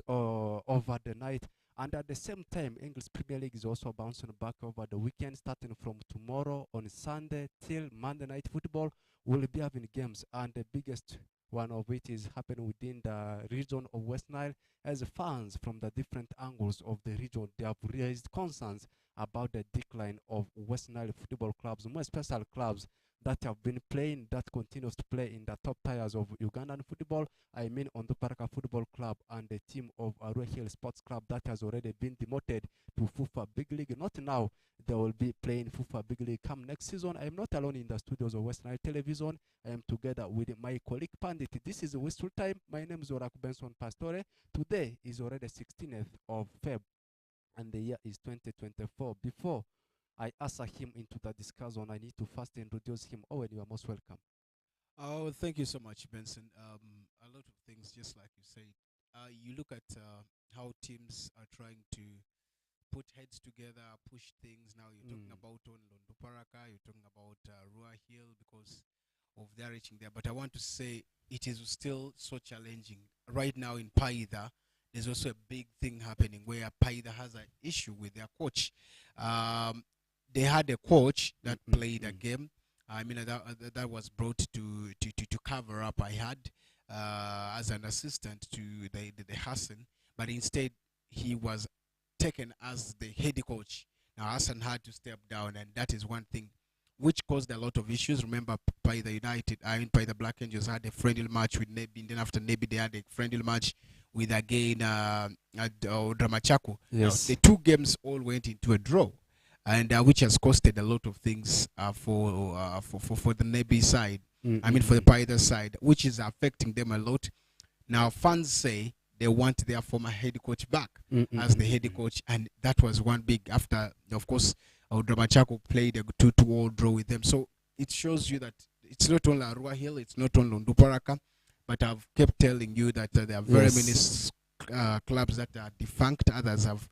over the night. And at the same time, English Premier League is also bouncing back over the weekend, starting from tomorrow on Sunday till Monday Night Football. We'll be having games, and the biggest one of it is happening within the region of West Nile, as fans from the different angles of the region, they have raised concerns about the decline of West Nile football clubs, more special clubs that have been playing, that continues to play in the top tiers of Ugandan football. I mean Onduparaka Football Club and the team of Arua Hill Sports Club that has already been demoted to FUFA Big League. Not now, they will be playing FUFA Big League come next season. I am not alone in the studios of West Nile Television. I am together with my colleague Pandit. This is Whistle Time. My name is Orak Benson Pastore. Today is already 16th of Feb and the year is 2024. Before I usher him into the discussion, I need to first introduce him. Owen, you are most welcome. Oh, thank you so much, Benson. A lot of things, just like you said. You look at how teams are trying to put heads together, push things. Now you're talking about Londo Paraka, you're talking about Rua Hill because of their reaching there. But I want to say it is still so challenging. Right now in Paida, there's also a big thing happening where Paida has an issue with their coach. They had a coach that played a game. I mean, that was brought to cover up I had as an assistant to the Hassan, but instead he was taken as the head coach. Now Hassan had to step down, and that is one thing which caused a lot of issues. Remember, by the Black Angels had a friendly match with Nebi, and then after Nebi they had a friendly match with again Dramachako. Yes. Now, the two games all went into a draw, and which has costed a lot of things for the Nebi side. I mean, for the Paida side, which is affecting them a lot. Now, fans say they want their former head coach back as the head coach, and that was one big after, of course, Dramachako played a 2-2 draw with them. So it shows you that it's not only Arua Hill, it's not only Onduparaka, but I've kept telling you that there are very many clubs that are defunct. Others have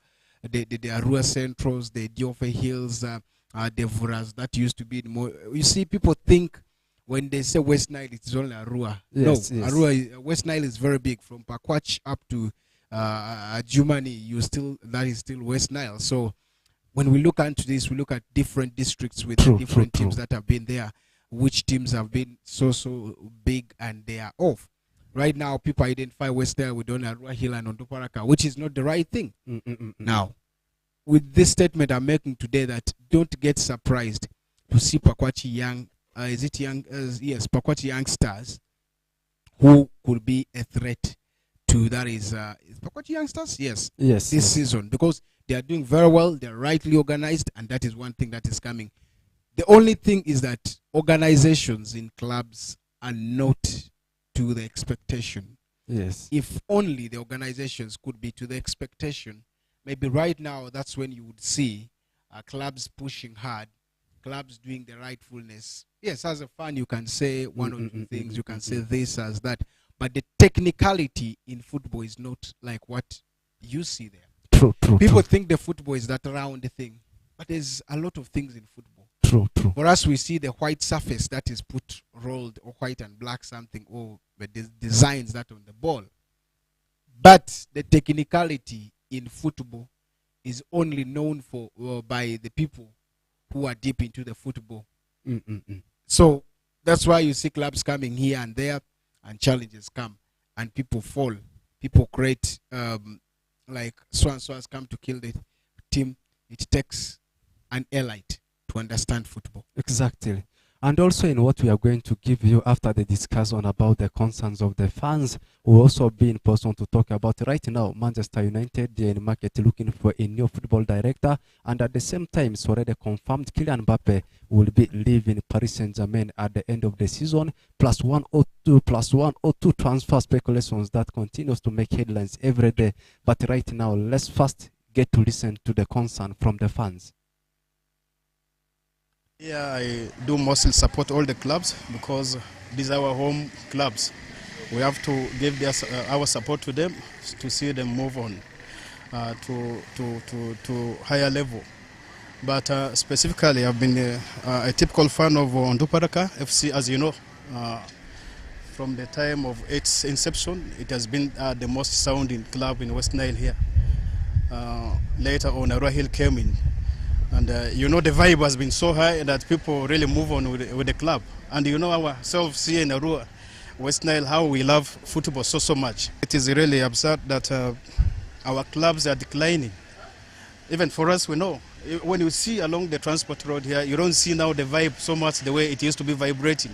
the Arua Centrals, the Diofe Hills, the Vuras that used to be more. You see, people think when they say West Nile, it's only Arua. Yes, no, yes. Arua, West Nile is very big. From Pakwach up to Jumani, that is still West Nile. So when we look into this, we look at different districts with different teams that have been there, which teams have been so big and they are off. Right now, people identify West Nile with only Arua Hill and Onduparaka, which is not the right thing. Now, with this statement I'm making today, that don't get surprised to see Pakwachi young, yes, Pakwachi youngsters who could be a threat to, that is Pakwachi youngsters, yes, this season, because they are doing very well, they're rightly organized, and that is one thing that is coming. The only thing is that organizations in clubs are not to the expectation. Yes. If only the organizations could be to the expectation, maybe right now that's when you would see clubs pushing hard, clubs doing the rightfulness. Yes, as a fan, you can say one or two things, you can say this as that, but the technicality in football is not like what you see there. People think the football is that round thing, but there's a lot of things in football. For us, we see the white surface that is put rolled, or white and black something, or the designs that on the ball. But the technicality in football is only known for by the people who are deep into the football. So that's why you see clubs coming here and there, and challenges come, and people fall. People create like so-and-so has come to kill the team. It takes an elite to understand football. Exactly. And also in what we are going to give you after the discussion about the concerns of the fans, will also be in person to talk about right now. Manchester United, they're in the market looking for a new football director, and at the same time, it's already confirmed Kylian Mbappe will be leaving Paris Saint-Germain at the end of the season, plus one or two transfer speculations that continues to make headlines every day. But right now, let's first get to listen to the concern from the fans. Yeah, I do mostly support all the clubs because these are our home clubs. We have to give our support to them to see them move on to higher level. But specifically, I've been a typical fan of Onduparaka FC, as you know. From the time of its inception, it has been the most sounding club in West Nile here. Later on, Arua Hill came in. And you know, the vibe has been so high that people really move on with the club. And you know ourselves here in Arua, West Nile, how we love football so much. It is really absurd that our clubs are declining. Even for us, we know. When you see along the transport road here, you don't see now the vibe so much the way it used to be vibrating.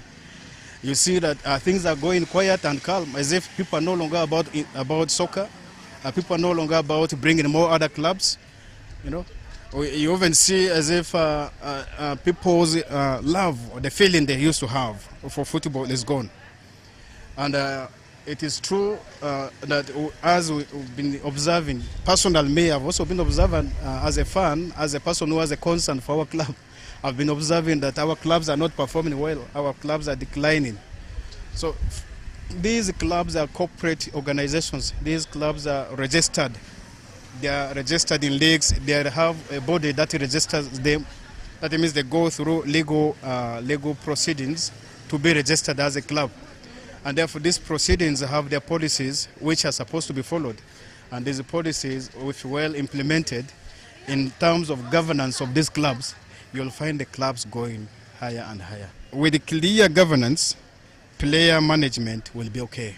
You see that things are going quiet and calm, as if people are no longer about soccer. People are no longer about bringing more other clubs. You know, you even see as if people's love or the feeling they used to have for football is gone. And it is true that as we've been observing, personally, me, I've also been observing as a fan, as a person who has a concern for our club. I've been observing that our clubs are not performing well. Our clubs are declining. So these clubs are corporate organizations. These clubs are registered. They are registered in leagues. They have a body that registers them. That means they go through legal proceedings to be registered as a club. And therefore these proceedings have their policies which are supposed to be followed. And these policies, if well implemented in terms of governance of these clubs, you'll find the clubs going higher and higher. With the clear governance, player management will be okay.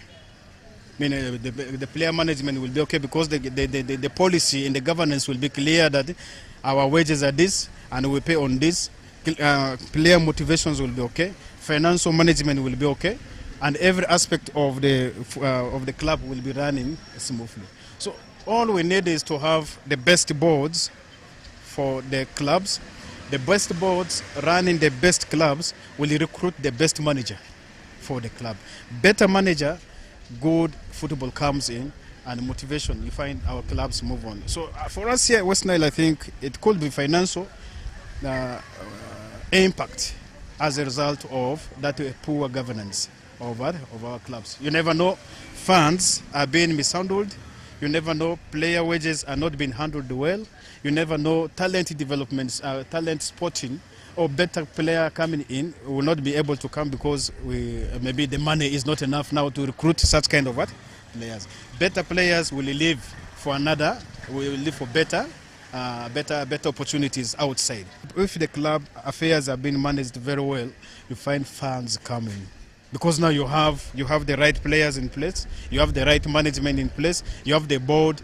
I mean, the player management will be okay because the policy and the governance will be clear that our wages are this and we pay on this. Player motivations will be okay. Financial management will be okay. And every aspect of the club will be running smoothly. So all we need is to have the best boards for the clubs. The best boards running the best clubs will recruit the best manager for the club. Better manager, good football comes in, and motivation, you find our clubs move on. So for us here at West Nile, I think it could be financial impact as a result of that poor governance of our clubs. You never know, funds are being mishandled. You never know, player wages are not being handled well. You never know, talent developments, talent sporting, or better player coming in will not be able to come because maybe the money is not enough now to recruit such kind of players. Better players will leave for another, will leave for better opportunities outside. If the club affairs are being managed very well, you find funds coming. Because now you have the right players in place, you have the right management in place, you have the board,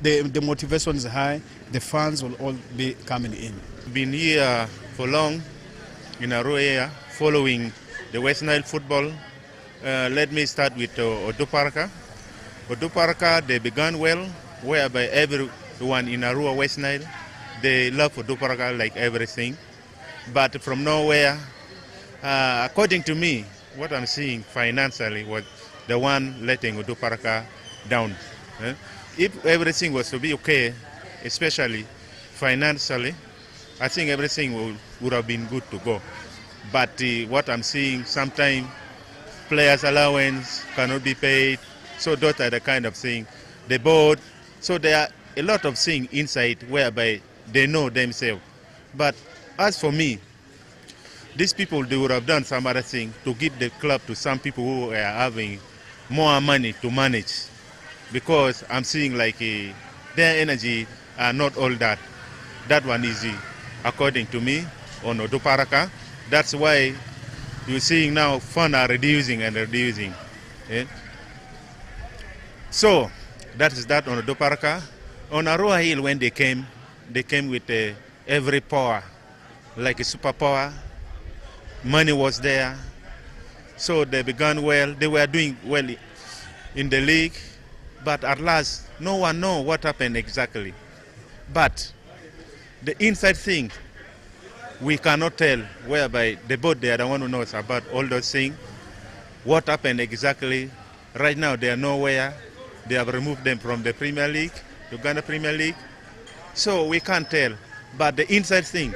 the motivation is high, the funds will all be coming in. Been here for long in Arua area, following the West Nile football. Let me start with Oduparaka. Oduparaka, they began well, whereby everyone in Arua West Nile, they love Oduparaka like everything. But from nowhere, according to me, what I'm seeing financially was the one letting Oduparaka down. If everything was to be okay, especially financially, I think everything would have been good to go. But what I'm seeing, sometimes players' allowance cannot be paid, so those are the kind of thing. The board, so there are a lot of things inside whereby they know themselves. But as for me, these people, they would have done some other thing to give the club to some people who are having more money to manage. Because I'm seeing like their energy are not all that. That one is, according to me, on Oduparaka. That's why you're seeing now funds are reducing and reducing. Yeah? So that is that on Oduparaka. On Arua Hill, when they came with every power, like a superpower. Money was there, so they began well. They were doing well in the league, but at last, no one knows what happened exactly. But the inside thing, we cannot tell, whereby the board, they are the one who knows about all those things. What happened exactly? Right now, they are nowhere. They have removed them from the Premier League, Uganda Premier League. So we can't tell. But the inside thing,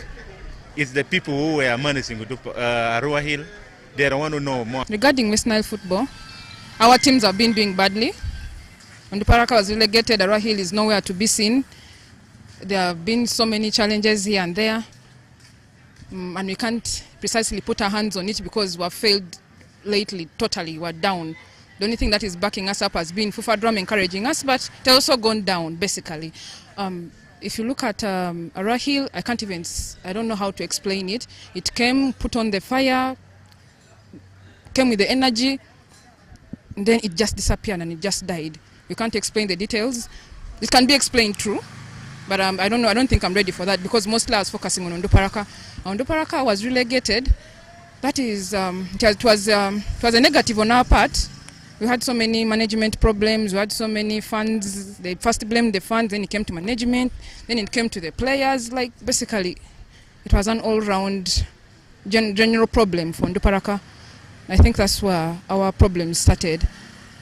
it's the people who were managing Arua Hill. They are the one who know more. Regarding West Nile football, our teams have been doing badly. Oduparaka was relegated, Arua Hill is nowhere to be seen. There have been so many challenges here and there. And we can't precisely put our hands on it because we have failed lately totally were down. The only thing that is backing us up has been Fufa Drum encouraging us, but it has also gone down, basically. If you look at Arahil, I don't know how to explain it. It came, put on the fire, came with the energy, and then it just disappeared and it just died. You can't explain the details. It can be explained true, but I don't know. I don't think I'm ready for that because mostly I was focusing on Onduparaka. Onduparaka was relegated. That is, it was a negative on our part. We had so many management problems. We had so many funds. They first blamed the funds, then it came to management, then it came to the players. Like basically, it was an all-round general problem for Onduparaka. I think that's where our problems started.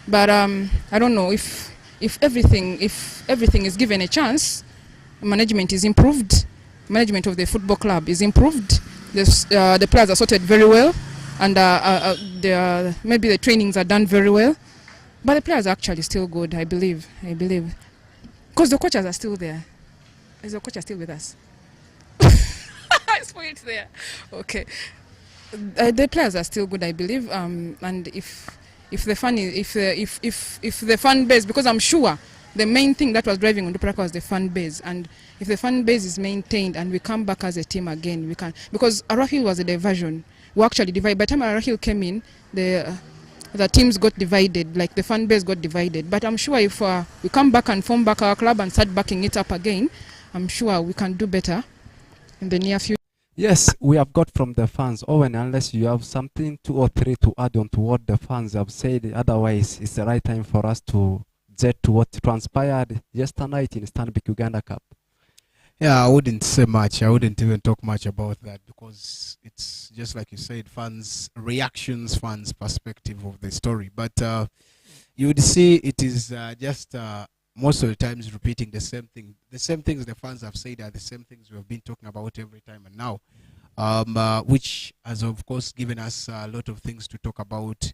But I don't know if everything is given a chance, management is improved, management of the football club is improved, the players are sorted very well, and maybe the trainings are done very well, but the players are actually still good, I believe, because the coaches are still there. Is the coach still with us? I spoiled there. Okay, the players are still good, I believe, and if the fan base, because I'm sure the main thing that was driving Onduparaka was the fan base, and if the fan base is maintained and we come back as a team again, we can, because Arahil was a diversion. We actually divided. By the time Arahil came in, the teams got divided, like the fan base got divided. But I'm sure if we come back and form back our club and start backing it up again, I'm sure we can do better in the near future. Yes, we have got from the fans. Owen, unless you have something 2 or 3 to add on to what the fans have said, otherwise it's the right time for us to get to what transpired yesterday night in Stanbic Uganda Cup. Yeah, I wouldn't say much. I wouldn't even talk much about that because it's just like you said, fans' reactions, fans' perspective of the story. But you would see it is just most of the times repeating the same thing. The same things the fans have said are the same things we have been talking about every time and now, which has of course given us a lot of things to talk about.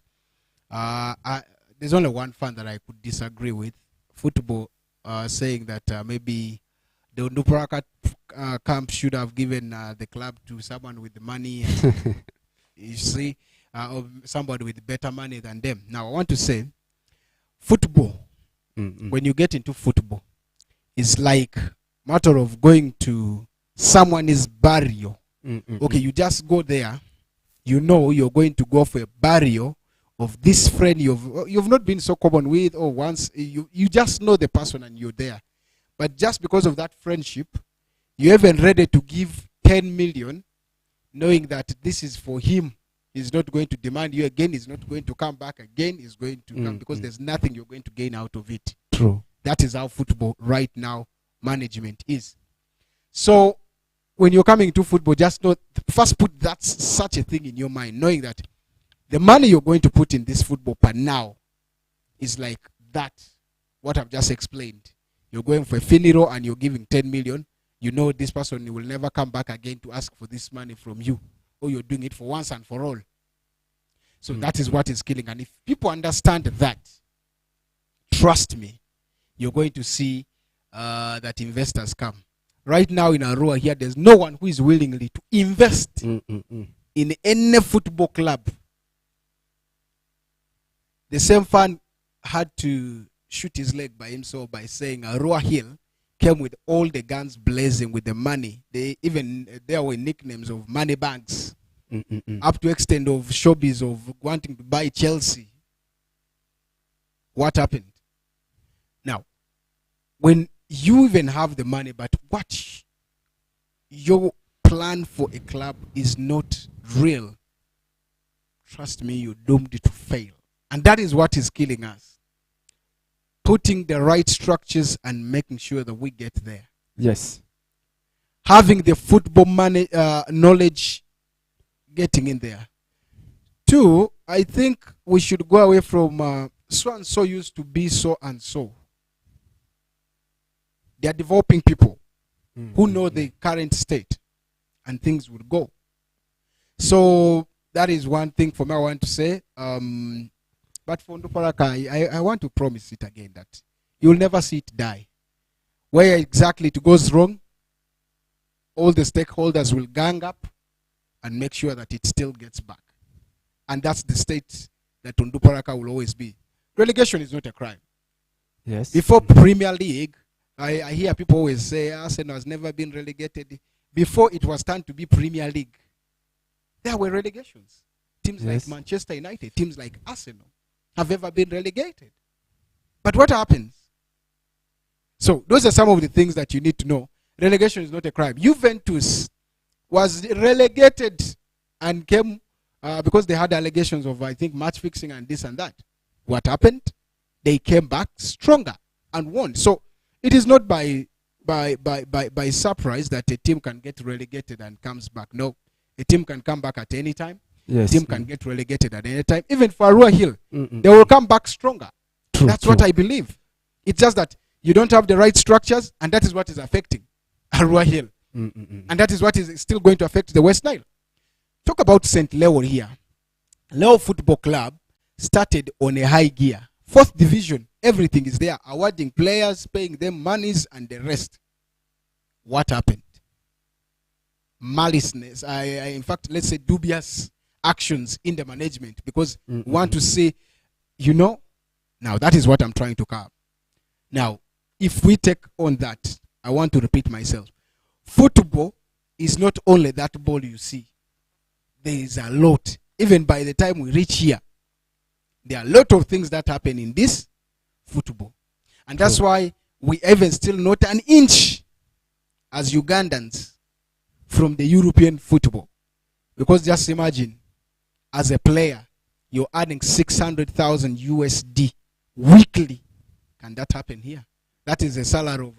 There's only one fan that I could disagree with, football, saying that maybe the Onduparaka camp should have given the club to someone with the money, and you see, or somebody with better money than them. Now I want to say, football, when you get into football, it's like matter of going to someone's burial. Okay, you just go there, you know you're going to go for a burial of this friend you've not been so common with, or once you just know the person and you're there. But just because of that friendship, you're even ready to give 10 million, knowing that this is for him. He's not going to demand you again. He's not going to come back again. He's going to come because there's nothing you're going to gain out of it. True. That is how football right now management is. So when you're coming to football, just know, first put that such a thing in your mind, knowing that the money you're going to put in this football per now is like that, what I've just explained. You're going for a funeral and you're giving 10 million. You know this person will never come back again to ask for this money from you. Or you're doing it for once and for all. So that is what is killing. And if people understand that, trust me, you're going to see that investors come. Right now in Arua here, there's no one who is willingly to invest in any football club. The same fan had to shoot his leg by himself by saying Arua Hill came with all the guns blazing with the money. There were nicknames of money banks, up to extent of showbiz of wanting to buy Chelsea. What happened? Now, when you even have the money, but what your plan for a club is not real, trust me, you're doomed to fail. And that is what is killing us. Putting the right structures and making sure that we get there. Yes. Having the football knowledge, getting in there. 2, I think we should go away from so and so used to be so and so. They are developing people who know the current state and things will go. So that is one thing for me I want to say. But for Onduparaka, I want to promise it again that you'll never see it die. Where exactly it goes wrong, all the stakeholders will gang up and make sure that it still gets back. And that's the state that Onduparaka will always be. Relegation is not a crime. Yes. Before Premier League, I hear people always say Arsenal has never been relegated. Before it was time to be Premier League, there were relegations. Teams like Manchester United, teams like Arsenal have ever been relegated. But what happens? So those are some of the things that you need to know. Relegation is not a crime. Juventus was relegated and came because they had allegations of, I think, match fixing and this and that. What happened? They came back stronger and won. So it is not by surprise that a team can get relegated and comes back. No, a team can come back at any time. Yes. A team can get relegated at any time. Even for Arua Hill, they will come back stronger. True, That's what I believe. It's just that you don't have the right structures, and that is what is affecting Arua Hill. And that is what is still going to affect the West Nile. Talk about St. Leo here. Leo Football Club started on a high gear. 4th division, everything is there. Awarding players, paying them monies, and the rest. What happened? Maliceness. In fact, let's say dubious actions in the management, because we want to say, now that is what I'm trying to cover. Now, if we take on that, I want to repeat myself. Football is not only that ball you see. There is a lot. Even by the time we reach here, there are a lot of things that happen in this football. And that's why we even still not an inch as Ugandans from the European football. Because just imagine, as a player, you're earning 600,000 USD weekly. Can that happen here? That is the salary of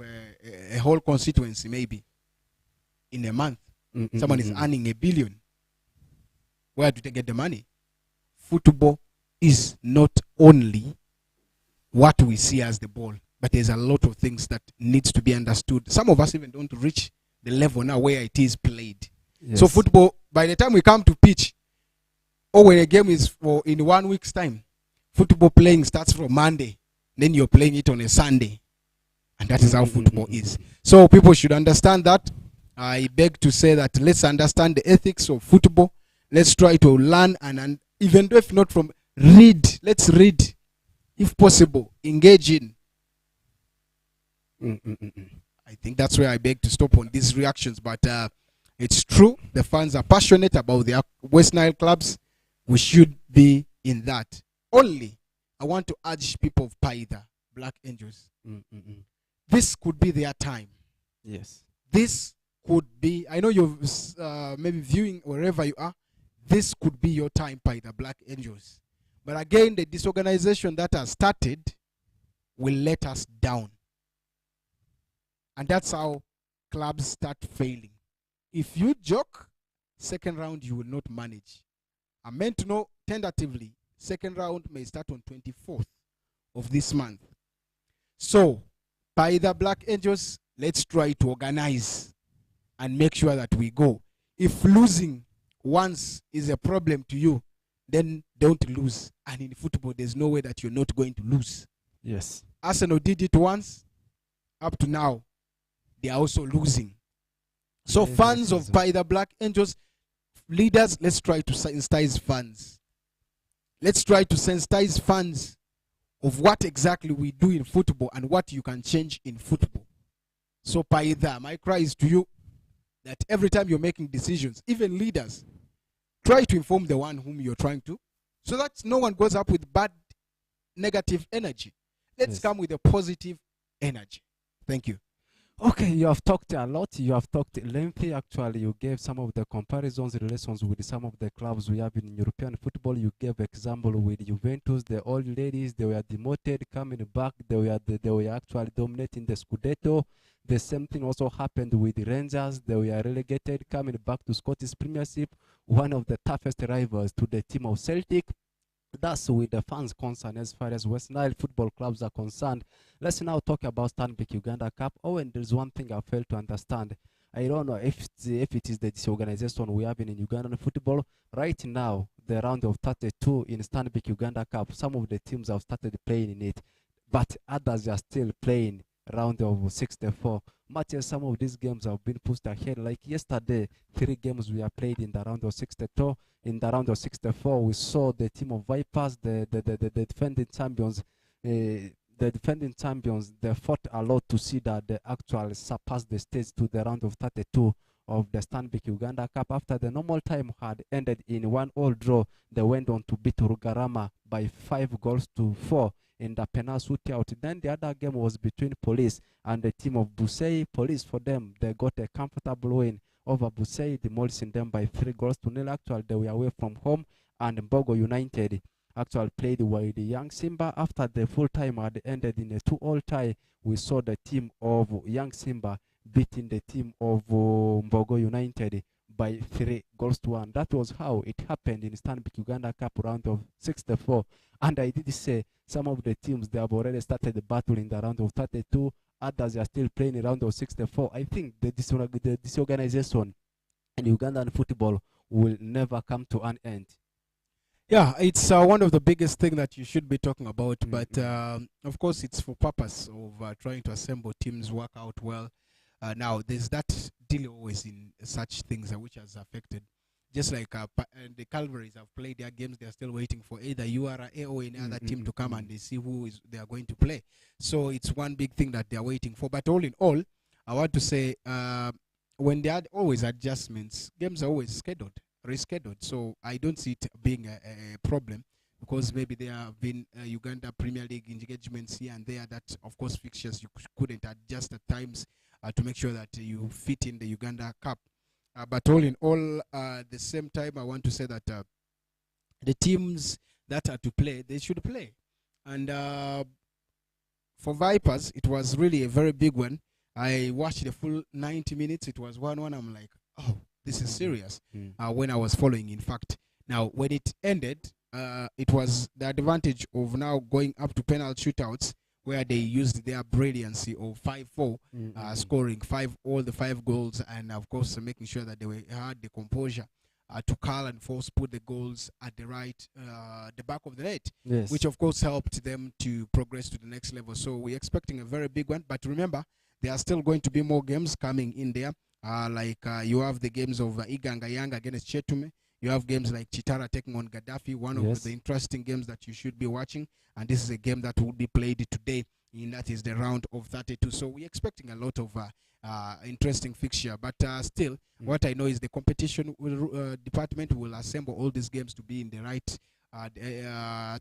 a whole constituency, maybe, in a month. Someone is earning $1 billion. Where do they get the money? Football is not only what we see as the ball, but there's a lot of things that needs to be understood. Some of us even don't reach the level now where it is played. Yes. So football, by the time we come to pitch, or when a game is in 1 week's time, football playing starts from Monday, then you're playing it on a Sunday. And that is how football is. So people should understand that. I beg to say that let's understand the ethics of football. Let's try to learn, and even though if not from read, let's read. If possible, engage in. I think that's where I beg to stop on these reactions. But it's true. The fans are passionate about their West Nile clubs. We should be in that. Only, I want to urge people of Paida, Black Angels. This could be their time. Yes. This could be, I know you're maybe viewing wherever you are. This could be your time, Paida, Black Angels. But again, the disorganization that has started will let us down. And that's how clubs start failing. If you joke, second round you will not manage. I'm meant to know tentatively, second round may start on 24th of this month. So, by the Black Angels, let's try to organize and make sure that we go. If losing once is a problem to you, then don't lose. And in football, there's no way that you're not going to lose. Yes. Arsenal did it once. Up to now, they are also losing. So fans of By the Black Angels, leaders, let's try to sensitize fans. Let's try to sensitize fans of what exactly we do in football and what you can change in football. So Paida, my cry is to you that every time you're making decisions, even leaders, try to inform the one whom you're trying to, so that no one goes up with bad, negative energy. Let's come with a positive energy. Thank you. Okay, you have talked a lot. You have talked lengthy. Actually, you gave some of the comparisons, relations with some of the clubs we have in European football. You gave example with Juventus, the old ladies. They were demoted, coming back. They were actually dominating the Scudetto. The same thing also happened with the Rangers. They were relegated, coming back to Scottish Premiership. One of the toughest rivals to the team of Celtic. That's with the fans concerned as far as West Nile football clubs are concerned. Let's now talk about Stanbic Uganda Cup. Oh, and there's one thing I failed to understand. I don't know if it is the disorganization we have in Ugandan football. Right now, the round of 32 in Stanbic Uganda Cup, some of the teams have started playing in it, but others are still playing round of 64. Matches, some of these games have been pushed ahead. Like yesterday, 3 games we have played in the round of 62. In the round of 64, we saw the team of Vipers, the defending champions. The defending champions, they fought a lot to see that they actually surpassed the stage to the round of 32 of the Stanbic Uganda Cup. After the normal time had ended in 1-all draw, they went on to beat Rugarama by 5-4 in the penalty shootout. Then the other game was between Police and the team of Busei. Police, for them, they got a comfortable win over Busei, demolishing them by 3-0. Actually, they were away from home, and Mbogo United actually played with the Young Simba. After the full time had ended in a 2-all tie, we saw the team of Young Simba beating the team of Mbogo United by 3-1. That was how it happened in Stanbic Uganda Cup round of 64. And I did say some of the teams, they have already started the battle in the round of 32. Others are still playing in round of 64. I think the disorganization in Ugandan football will never come to an end. Yeah, it's one of the biggest thing that you should be talking about. But of course, it's for purpose of trying to assemble teams, work out well. Now, there's that deal always in such things which has affected. Just like the Calvaries have played their games, they're still waiting for either URA or any other team to come and they see who is they are going to play. So it's one big thing that they're waiting for. But all in all, I want to say when there are always adjustments, games are always rescheduled. So I don't see it being a problem, because maybe there have been Uganda Premier League engagements here and there that, of course, fixtures you couldn't adjust at times to make sure that you fit in the Uganda Cup. But all in all, at the same time, I want to say that the teams that are to play, they should play. And for Vipers, it was really a very big one. I watched the full 90 minutes. It was 1-1. I'm like, oh, this is serious. When I was following, in fact. Now, when it ended, it was the advantage of now going up to penalty shootouts, where they used their brilliancy of 5-4, scoring all the 5 goals, and of course making sure that they had the composure to call and force put the goals at the back of the net, which of course helped them to progress to the next level. So we're expecting a very big one. But remember, there are still going to be more games coming in there. You have the games of Iganga Young against Chetume. You have games like Chitara taking on Gaddafi, one of the interesting games that you should be watching. And this is a game that will be played today, and that is the round of 32. So we're expecting a lot of interesting fixture. But still, what I know is the competition department will assemble all these games to be in the right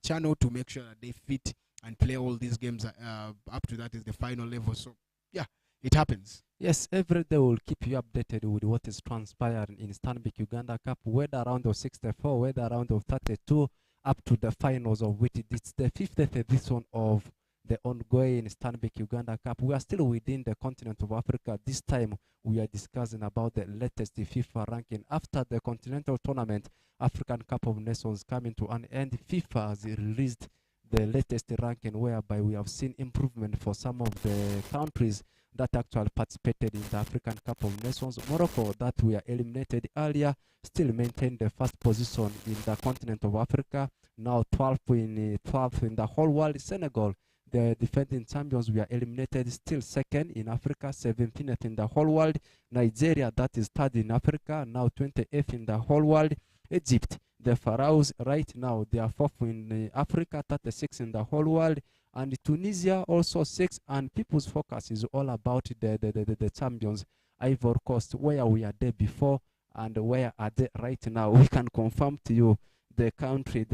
channel to make sure that they fit and play all these games up to that is the final level. So, yeah, it happens. Yes, every day we'll keep you updated with what is transpiring in Stanbic Uganda Cup, whether round of 64, whether round of 32, up to the finals of which it's the 50th edition of the ongoing Stanbic Uganda Cup. We are still within the continent of Africa. This time we are discussing about the latest FIFA ranking. After the continental tournament, African Cup of Nations coming to an end, FIFA has released the latest ranking, whereby we have seen improvement for some of the countries that actually participated in the African Cup of Nations. Morocco, that we are eliminated earlier, still maintain the first position in the continent of Africa, now 12th in the whole world. Senegal, the defending champions, we are eliminated, still second in Africa, 17th in the whole world. Nigeria, that is third in Africa, now 28th in the whole world. Egypt, the Pharaohs, right now they are fourth in Africa, 36th in the whole world. And Tunisia also 6th, and people's focus is all about the champions, Ivory Coast, where we are there before and where are they right now. We can confirm to you the country,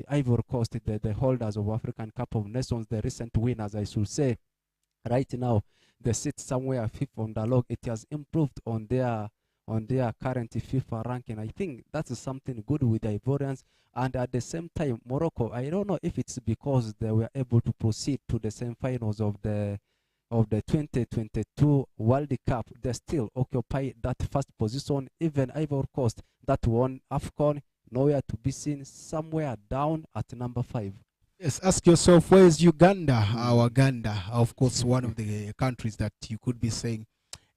Ivory Coast, the holders of African Cup of Nations, the recent winners, I should say. Right now, they sit somewhere fifth on the log. It has improved on their current FIFA ranking. I think that is something good with the Ivorians. And at the same time, Morocco, I don't know if it's because they were able to proceed to the semi-finals of the 2022 World Cup. They still occupy that first position. Even Ivory Coast, that won AFCON, nowhere to be seen, somewhere down at number 5. Yes, ask yourself, where is Uganda? Our Uganda, of course, one of the countries that you could be saying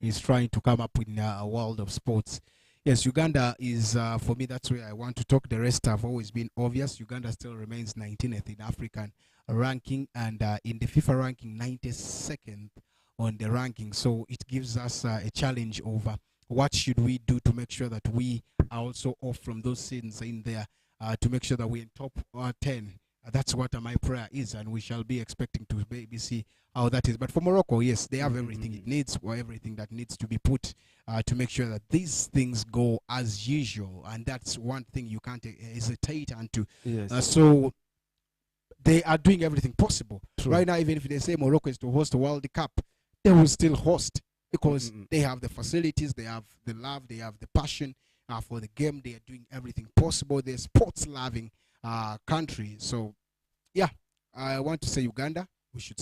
is trying to come up in a world of sports. Yes, Uganda is, for me, that's where I want to talk. The rest have always been obvious. Uganda still remains 19th in African ranking, and in the FIFA ranking, 92nd on the ranking. So it gives us a challenge over what should we do to make sure that we are also off from those sins in there, to make sure that we're in top 10. That's what my prayer is, and we shall be expecting to maybe see how that is. But for Morocco, yes, they have everything it needs, or everything that needs to be put to make sure that these things go as usual, and that's one thing you can't hesitate onto. Yes. So they are doing everything possible. True. Right now, even if they say Morocco is to host the World Cup, they will still host, because they have the facilities, they have the love, they have the passion for the game. They are doing everything possible. They're sports-loving country. So, yeah, I want to say Uganda, we should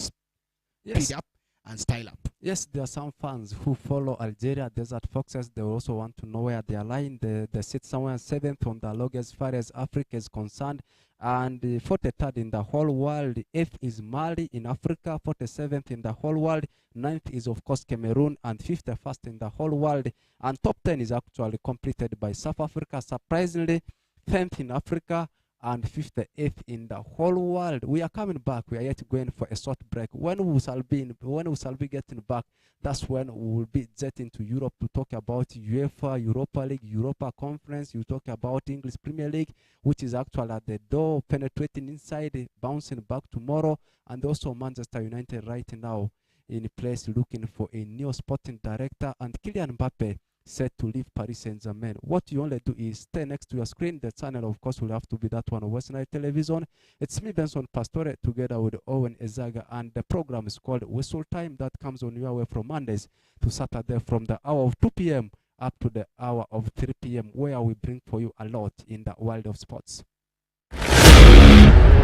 Yes. speed up and style up. Yes, there are some fans who follow Algeria Desert Foxes. They also want to know where they are lying. They sit somewhere 7th on the log as far as Africa is concerned. And 43rd in the whole world. 8th is Mali in Africa. 47th in the whole world. 9th is, of course, Cameroon. And 51st in the whole world. And top 10 is actually completed by South Africa. Surprisingly, 10th in Africa and 58th in the whole world. We are coming back. We are yet going for a short break. When we shall be getting back, that's when we will be jetting to Europe to talk about UEFA, Europa League, Europa Conference. You talk about English Premier League, which is actually at the door, penetrating inside, bouncing back tomorrow, and also Manchester United right now in place looking for a new sporting director, and Kylian Mbappe set to leave Paris Saint-Germain. What you only do is stay next to your screen. The channel, of course, will have to be that one of West Nile Television. It's me, Benson Pastore, together with Owen Ezaga, and the program is called Whistle Time. That comes on your way from Mondays to Saturday from the hour of 2 p.m. up to the hour of 3 p.m., where we bring for you a lot in the world of sports.